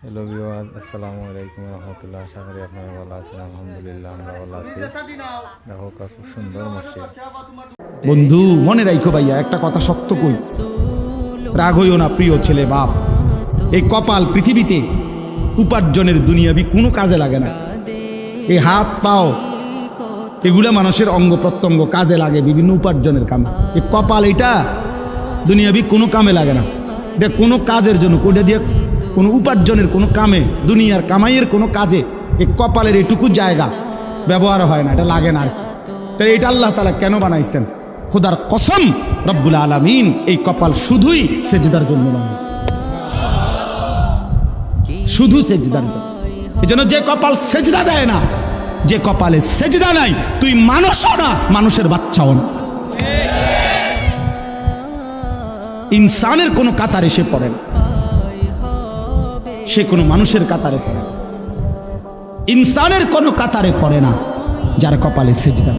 Hello viewers, আসসালামু আলাইকুম রহমতুল্লাহ। আশা করি আপনারা ভালো আছেন। আলহামদুলিল্লাহ আমরা ভালো আছি। দেখো খুব সুন্দর মসজিদ। বন্ধু মনে রাখো ভাইয়া, একটা কথা শক্ত কই, রাগ হইও না প্রিয় ছেলে বাপ। এই কপাল পৃথিবীতে উপার্জনের দুনিয়াবি কোনো কাজে লাগে না। এই হাত পাও এগুলা মানুষের অঙ্গ প্রত্যঙ্গ কাজে লাগে বিভিন্ন উপার্জনের কামে। এই কপাল এটা দুনিয়াবি কোনো কামে লাগে না। এটা কোনো কাজের জন্য, কোটা দিয়ে কোনো উপার্জনের কোনো কামে, দুনিয়ার কামাইয়ের কোনো কাজে এই কপালের এটুকু জায়গা ব্যবহার হয় না, এটা লাগে না। তাই এটা আল্লাহ তাআলা কেন বানাইছেন? খোদার কসম, রব্বুল আলামিন এই কপাল শুধুই সেজদার জন্য বানাইছেন, শুধু সেজদার জন্য। এই জন্য যে কপাল সেজদা দেয় না, যে কপালে সেজদা নাই, তুই মানুষও না, মানুষের বাচ্চাও না। ইনসানের কোনো কাতারে সে পড়ে না, সে কোনো মানুষের কাতারে পড়ে না। ইনসানের কোনো কাতারে পড়ে না যার কপালে সেজদা।